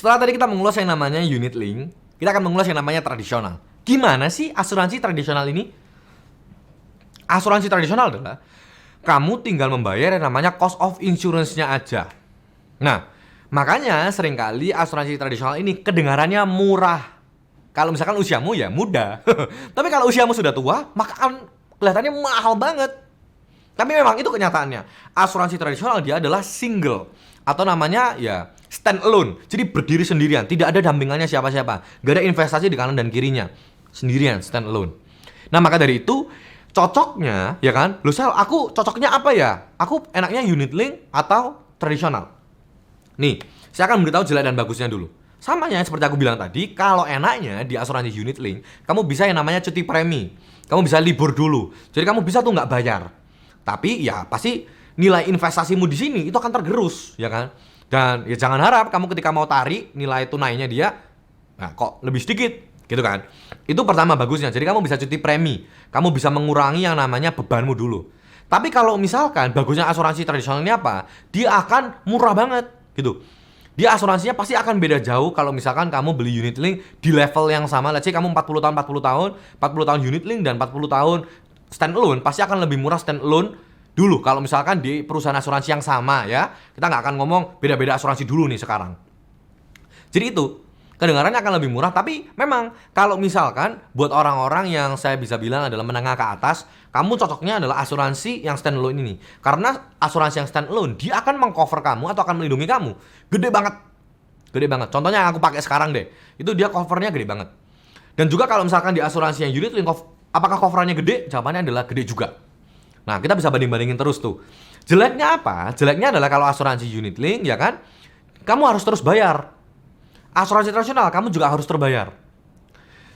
Setelah tadi kita mengulas yang namanya unit link, kita akan mengulas yang namanya tradisional. Gimana sih asuransi tradisional ini? Asuransi tradisional adalah kamu tinggal membayar yang namanya cost of insurance-nya aja. Nah, makanya seringkali asuransi tradisional ini kedengarannya murah. Kalau misalkan usiamu ya muda. Tapi kalau usiamu sudah tua, maka kan kelihatannya mahal banget. Tapi memang itu kenyataannya. Asuransi tradisional dia adalah single, atau namanya ya stand alone. Jadi berdiri sendirian, tidak ada dampingannya siapa-siapa. Gak ada investasi di kanan dan kirinya. Sendirian, stand alone. Nah, maka dari itu cocoknya, ya kan? Loh Sel, aku cocoknya apa ya? Aku enaknya unit link atau tradisional? Nih, saya akan memberitahu jelek dan bagusnya dulu. Samanya seperti aku bilang tadi, kalau enaknya di asuransi unit link, kamu bisa yang namanya cuti premi. Kamu bisa libur dulu. Jadi kamu bisa tuh nggak bayar. Tapi ya pasti nilai investasimu di sini itu akan tergerus, ya kan? Dan ya jangan harap kamu ketika mau tarik nilai tunainya dia, nah kok lebih sedikit, gitu kan? Itu pertama bagusnya. Jadi kamu bisa cuti premi. Kamu bisa mengurangi yang namanya bebanmu dulu. Tapi kalau misalkan bagusnya asuransi tradisional ini apa? Dia akan murah banget, gitu. Dia asuransinya pasti akan beda jauh kalau misalkan kamu beli unit link di level yang sama. Let's say kamu 40 tahun unit link dan 40 tahun stand alone, pasti akan lebih murah stand alone dulu. Kalau misalkan di perusahaan asuransi yang sama ya. Kita nggak akan ngomong beda-beda asuransi dulu nih sekarang. Jadi itu, kedengarannya akan lebih murah. Tapi memang kalau misalkan buat orang-orang yang saya bisa bilang adalah menengah ke atas, kamu cocoknya adalah asuransi yang stand alone ini. Karena asuransi yang stand alone, dia akan mengcover kamu atau akan melindungi kamu. Gede banget. Gede banget. Contohnya yang aku pakai sekarang deh. Itu dia covernya gede banget. Dan juga kalau misalkan di asuransi yang unit link, apakah coverannya gede? Jawabannya adalah gede juga. Nah, kita bisa banding-bandingin terus tuh. Jeleknya apa? Jeleknya adalah kalau asuransi unit link, ya kan? Kamu harus terus bayar. Asuransi tradisional, kamu juga harus terbayar.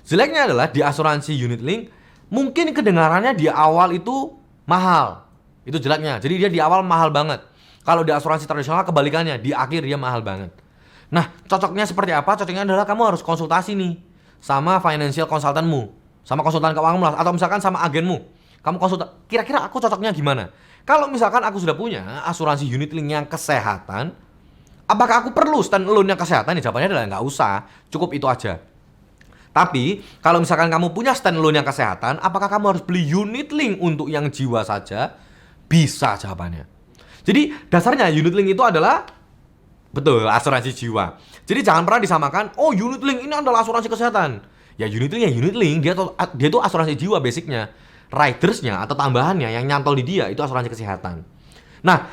Jeleknya adalah di asuransi unit link, mungkin kedengarannya di awal itu mahal. Itu jeleknya. Jadi dia di awal mahal banget. Kalau di asuransi tradisional kebalikannya, di akhir dia mahal banget. Nah, cocoknya seperti apa? Cocoknya adalah kamu harus konsultasi nih sama financial consultantmu, sama konsultan keuanganmu lah, atau misalkan sama agenmu. Kamu konsultasi, kira-kira aku cocoknya gimana? Kalau misalkan aku sudah punya asuransi unit link yang kesehatan, apakah aku perlu stand alone yang kesehatan? Ya, jawabannya adalah nggak usah, cukup itu aja. Tapi kalau misalkan kamu punya stand alone yang kesehatan, apakah kamu harus beli unit link untuk yang jiwa saja? Bisa jawabannya. Jadi dasarnya unit link itu adalah betul asuransi jiwa. Jadi jangan pernah disamakan, oh unit link ini adalah asuransi kesehatan. Ya unit link ya unit link, dia tuh asuransi jiwa basicnya. Ridersnya atau tambahannya yang nyantol di dia itu asuransi kesehatan. Nah,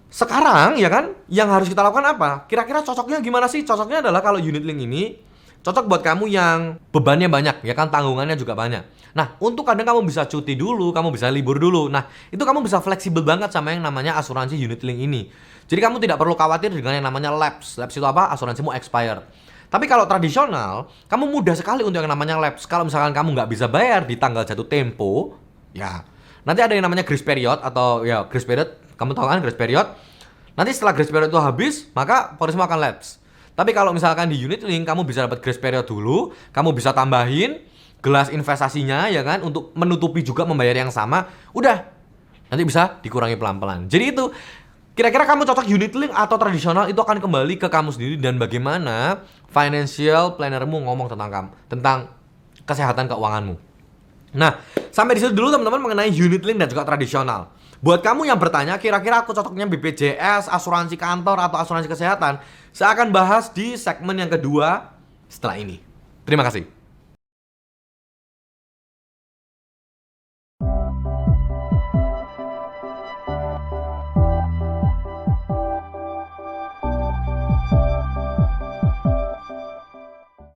sekarang ya kan yang harus kita lakukan apa? Kira-kira cocoknya gimana sih? Cocoknya adalah kalau unit link ini cocok buat kamu yang bebannya banyak, ya kan, tanggungannya juga banyak. Nah, untuk kadang kamu bisa cuti dulu, kamu bisa libur dulu. Nah, itu kamu bisa fleksibel banget sama yang namanya asuransi unit link ini. Jadi kamu tidak perlu khawatir dengan yang namanya lapse. Lapse itu apa? Asuransimu expire. Tapi kalau tradisional, kamu mudah sekali untuk yang namanya lapse. Kalau misalkan kamu nggak bisa bayar di tanggal jatuh tempo, ya nanti ada yang namanya grace period atau ya grace period. Kamu tahu kan grace period? Nanti setelah grace period itu habis, maka polismu akan lapse. Tapi kalau misalkan di unit link kamu bisa dapat grace period dulu, kamu bisa tambahin gelas investasinya ya kan untuk menutupi juga membayar yang sama. Udah. Nanti bisa dikurangi pelan-pelan. Jadi itu kira-kira kamu cocok unit link atau tradisional itu akan kembali ke kamu sendiri dan bagaimana financial plannermu ngomong tentang kesehatan keuanganmu. Nah, sampai di situ dulu teman-teman mengenai unit link dan juga tradisional. Buat kamu yang bertanya, kira-kira aku cocoknya BPJS, asuransi kantor, atau asuransi kesehatan? Saya akan bahas di segmen yang kedua setelah ini. Terima kasih.